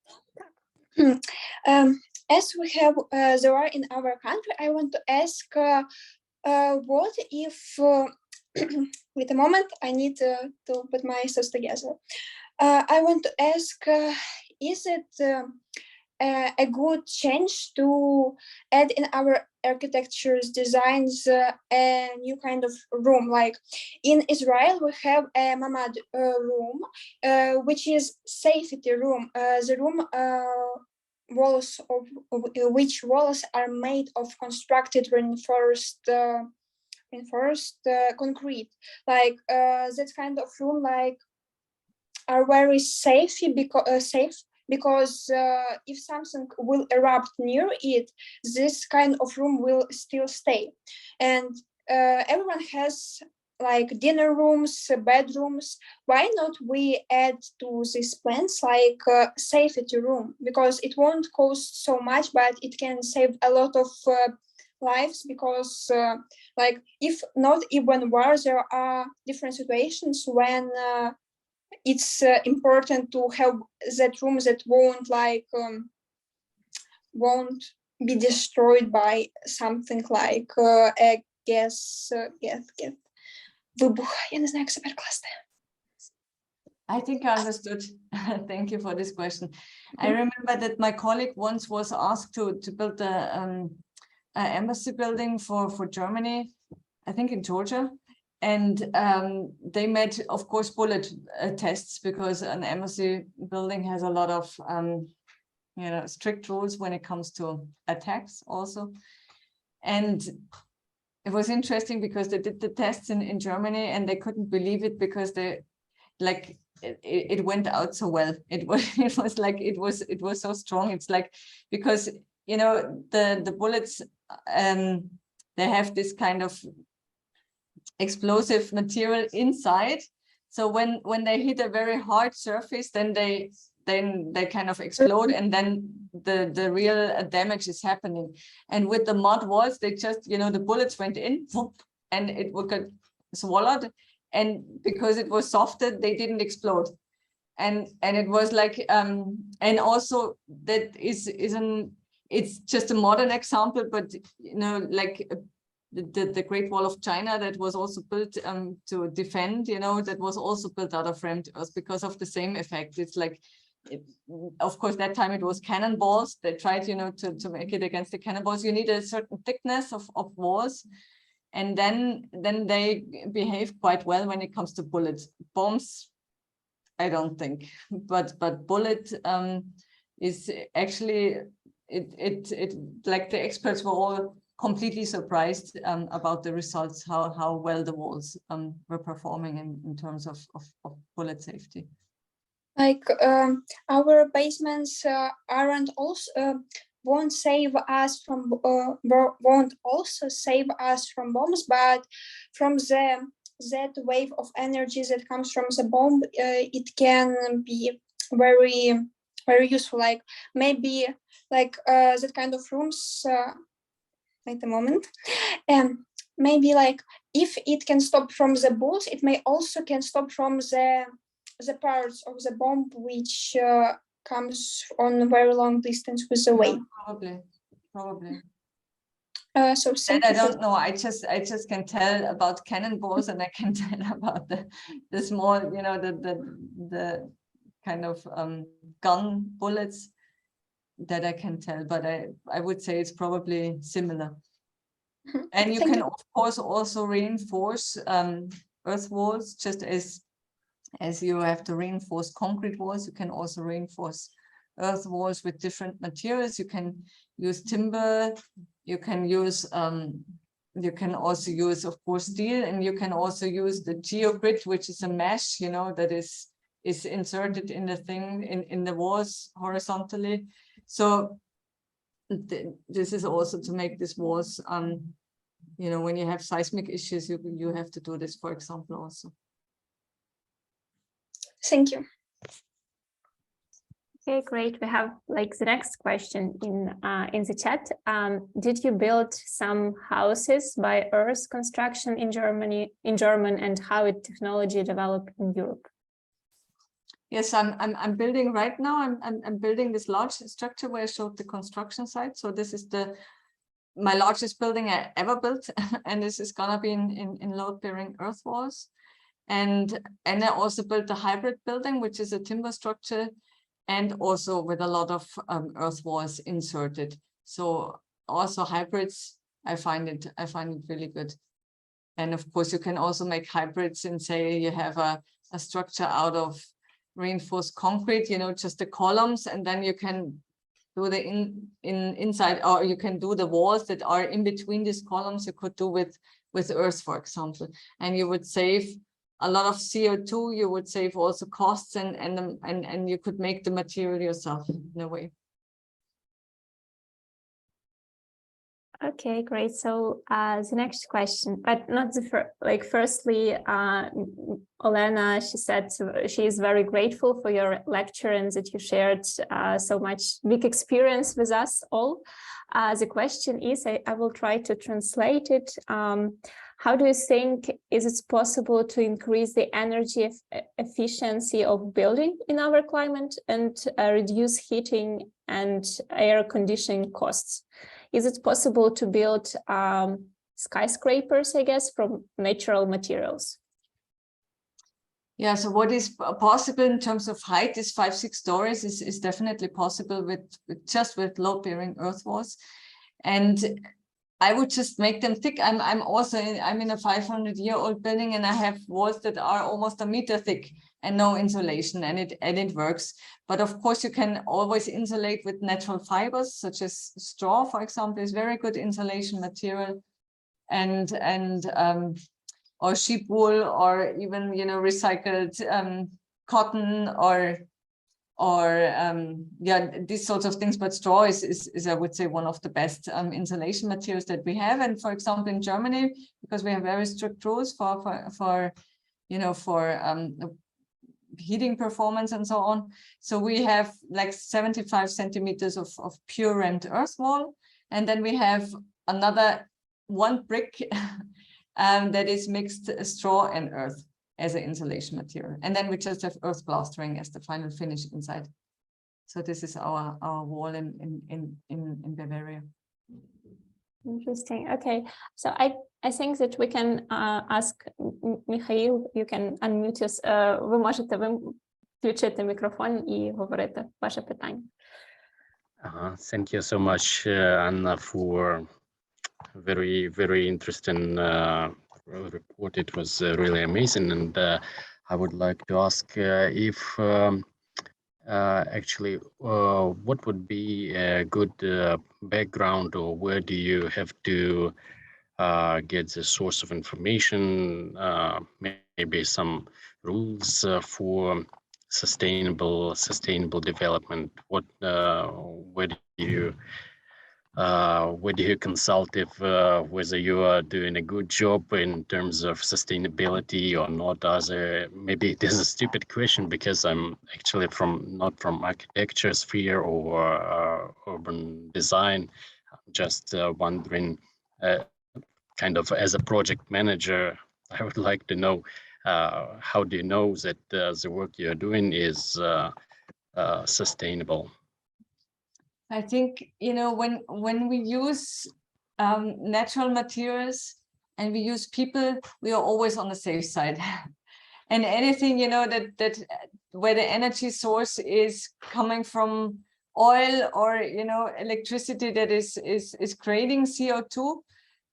As we have there are in our country, I want to ask what if wait a moment, I need to put my thoughts together. I want to ask, is it a good change to add in our architecture's designs a new kind of room? Like in Israel, we have a mamad room, which is safety room. The room walls of which walls are made of constructed reinforced concrete. Like that kind of room, like are very safe because if something will erupt near it, this kind of room will still stay. And everyone has like dinner rooms, bedrooms. Why not we add to these plans like safety room? Because it won't cost so much, but it can save a lot of lives, because like if not even war, there are different situations when it's important to have that room that won't be destroyed by something like a gas. Вибух. Я не знаю, як це перекласти. I think I understood. Thank you for this question. I remember that my colleague once was asked to build an embassy building for Germany, I think in Georgia. And they made, of course, bullet tests, because an embassy building has a lot of strict rules when it comes to attacks also. And it was interesting because they did the tests in Germany, and they couldn't believe it, because they it went out so well. It was so strong. It's like, because the bullets they have this kind of explosive material inside, so when they hit a very hard surface, then they kind of explode, and then the real damage is happening. And with the mud walls, they just the bullets went in, and it would get swallowed, and because it was softer, they didn't explode. And it was like and also that it's just a modern example, but like the Great Wall of China, that was also built to defend, that was also built out of rammed earth because of the same effect. It's like, of course, that time it was cannonballs. They tried, to make it against the cannonballs. You need a certain thickness of walls, and then they behave quite well when it comes to bullets. Bombs, I don't think, but bullet is actually it like the experts were all completely surprised about the results, how well the walls were performing in terms of bullet safety. Like our basements aren't also won't save us from won't also save us from bombs, but from that wave of energy that comes from the bomb, it can be very useful. Like maybe like that kind of rooms. Wait a moment. Maybe like if it can stop from the bullets, it may also can stop from the parts of the bomb which comes on a very long distance with the wave. Probably. So I don't know. I just can tell about cannonballs, and I can tell about the small, the kind of gun bullets. That I can tell, but I would say it's probably similar. And you can, of course, also reinforce earth walls, just as you have to reinforce concrete walls. You can also reinforce earth walls with different materials. You can use timber. You can use you can also use, of course, steel, and you can also use the geogrid, which is a mesh, that is inserted in the thing in the walls horizontally. So this is also to make these walls, when you have seismic issues, you have to do this, for example, also. Thank you. Okay, great. We have like the next question in the chat. Did you build some houses by earth construction in German, and how it technology developed in Europe? Yes, I'm building right now. I'm building this large structure where I showed the construction site. So this is my largest building I ever built, and this is gonna be in load-bearing earth walls. And I also built a hybrid building, which is a timber structure, and also with a lot of earth walls inserted. So also hybrids, I find it really good. And of course, you can also make hybrids and say you have a structure out of reinforced concrete, just the columns, and then you can do the inside, or you can do the walls that are in between these columns. You could do with earth, for example, and you would save a lot of CO2. You would save also costs, and you could make the material yourself in a way. Okay, great. So the next question, but not the first, firstly, Olena, she said she is very grateful for your lecture and that you shared so much big experience with us all. The question is, I will try to translate it. How do you think is it possible to increase the energy efficiency of building in our climate and reduce heating and air conditioning costs? Is it possible to build skyscrapers, I guess, from natural materials? Yeah, so what is possible in terms of height is 5-6 stories is definitely possible with just load-bearing earth walls. And I would just make them thick. I'm in a 500-year-old building, and I have walls that are almost a meter thick and no insulation, and it works. But of course, you can always insulate with natural fibers, such as straw, for example, is very good insulation material, and or sheep wool, or even recycled cotton, or these sorts of things. But straw is I would say one of the best insulation materials that we have. And for example, in Germany, because we have very strict rules for heating performance and so on, so we have like 75 centimeters of pure rent earth wall, and then we have another one brick that is mixed straw and earth as an insulation material, and then we just have earth plastering as the final finish inside. So this is our wall in Bavaria. Interesting. Okay, so I think that we can ask Mikhail, you can unmute us. Ви можете включити мікрофон і говорити ваше питання. Thank you so much, Anna, for very interesting report. It was really amazing, and I would like to ask if actually what would be a good background, or where do you have to get the source of information, maybe some rules for sustainable development? What where do you consult if whether you are doing a good job in terms of sustainability or not? Maybe this is a stupid question, because I'm actually not from architecture sphere or urban design. I'm just wondering, kind of as a project manager, I would like to know, how do you know that the work you're doing is sustainable? I think, when we use natural materials and we use people, we are always on the safe side. And anything, that where the energy source is coming from oil or, electricity that is creating CO2,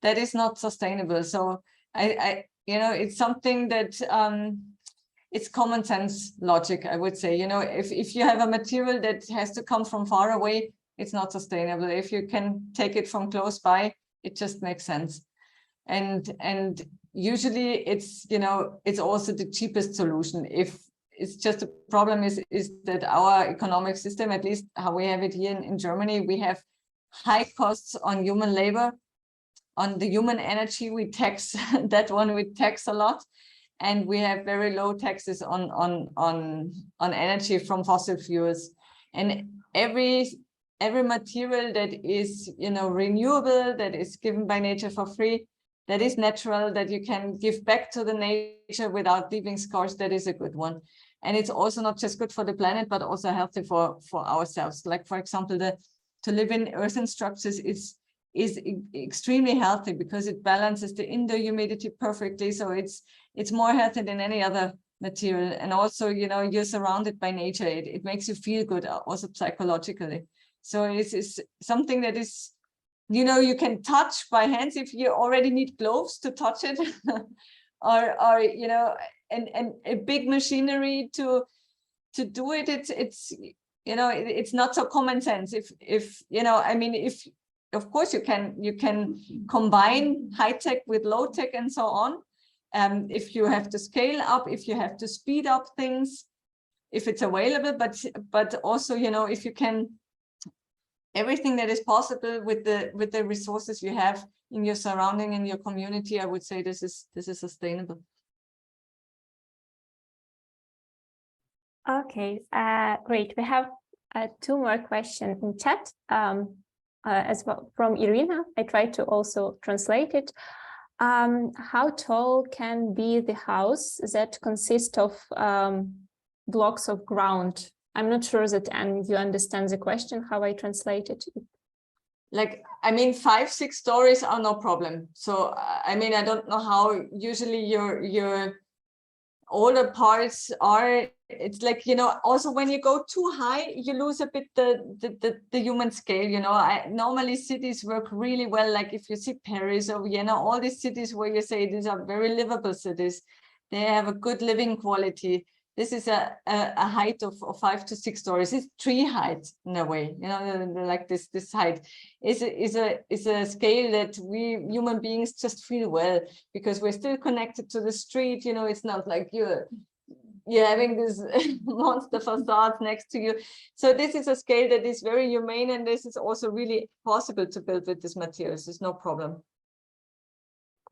that is not sustainable. So it's something that it's common sense logic, I would say. If you have a material that has to come from far away, it's not sustainable. If you can take it from close by, it just makes sense. And usually it's also the cheapest solution. If it's just a problem is that our economic system, at least how we have it here in Germany, we have high costs on human labor, on the human energy. We tax that one, we tax a lot. And we have very low taxes on energy from fossil fuels. And every material that is, renewable, that is given by nature for free, that is natural, that you can give back to the nature without leaving scars, that is a good one. And it's also not just good for the planet, but also healthy for ourselves. Like, for example, to live in earthen structures is extremely healthy, because it balances the indoor humidity perfectly. So it's more healthy than any other material. And also, you're surrounded by nature. It makes you feel good, also psychologically. So it's something that is, you can touch by hands if you already need gloves to touch it, or and a big machinery to do it. It's not so common sense. If of course you can combine high tech with low tech and so on. If you have to scale up, if you have to speed up things, if it's available, but also, if you can, everything that is possible with the resources you have in your surrounding, in your community, I would say this is sustainable. Okay, great. We have two more questions in chat as well from Irina. I tried to also translate it. How tall can be the house that consists of blocks of ground? I'm not sure that you understand the question, how I translate it. Like, 5-6 stories are no problem. So, I don't know how usually your all the parts are, it's like, you know, also when you go too high, you lose a bit the human scale, you know. Normally cities work really well, like if you see Paris or Vienna, all these cities where you say these are very livable cities, they have a good living quality. This is a height of 5 to 6 stories. It's tree height in a way, you know, like this height is a scale that we human beings just feel well, because we're still connected to the street. You know, it's not like you're having this monster facade next to you. So this is a scale that is very humane, and this is also really possible to build with these materials. There's no problem.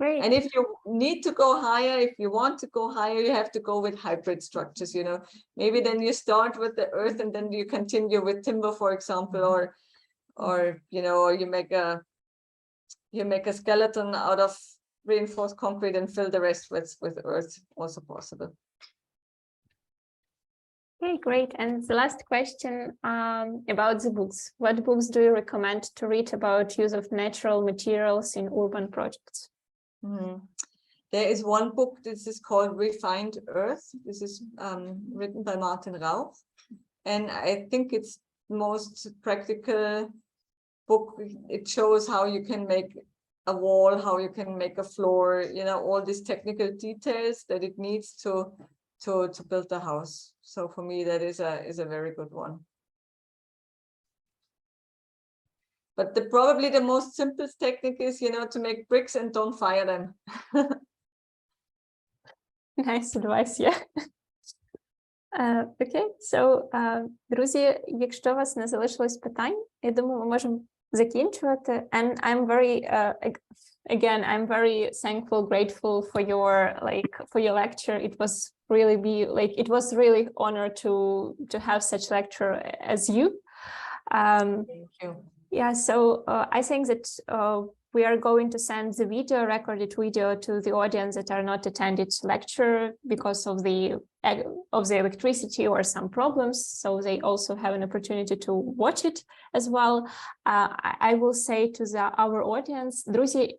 Great. And if you need to go higher, if you want to go higher, you have to go with hybrid structures, you know. Maybe then you start with the earth and then you continue with timber, for example, or you know, or you make a skeleton out of reinforced concrete and fill the rest with earth, also possible. Okay, great. And the last question about the books. What books do you recommend to read about use of natural materials in urban projects? There is one book, this is called Refined Earth. This is written by Martin Rauch. And I think it's the most practical book. It shows how you can make a wall, how you can make a floor, you know, all these technical details that it needs to build a house. So for me, that is a very good one. But probably the most simplest technique is, you know, to make bricks and don't fire them. Nice advice, yeah. Окей, so, друзі, якщо у вас не залишилось питань, я думаю, ми можемо закінчувати. And I'm very, again, I'm very thankful, grateful for your lecture. It was really honor to have such lecture as you. Thank you. Yeah, so I think that we are going to send the recorded video to the audience that are not attended lecture because of the electricity or some problems. So they also have an opportunity to watch it as well. I will say to our audience, друзі,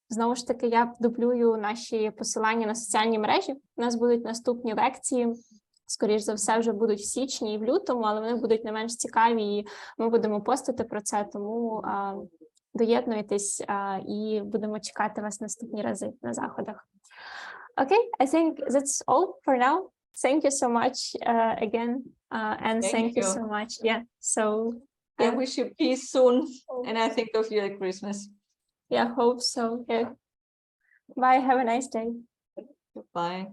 знову ж таки, я дублюю наші посилання на соціальні мережі. У нас будуть наступні лекції. Скоріш за все, вже будуть в січні і в лютому, але вони будуть не менш цікаві, і ми будемо постити про це, тому доєднуйтесь і будемо чекати вас наступні рази на заходах. Okay, I think that's all for now. Thank you so much again, and thank you so much. Yeah, so I wish you peace soon, and I think of you at Christmas. Yeah, hope so. Yeah. Bye, have a nice day. Goodbye.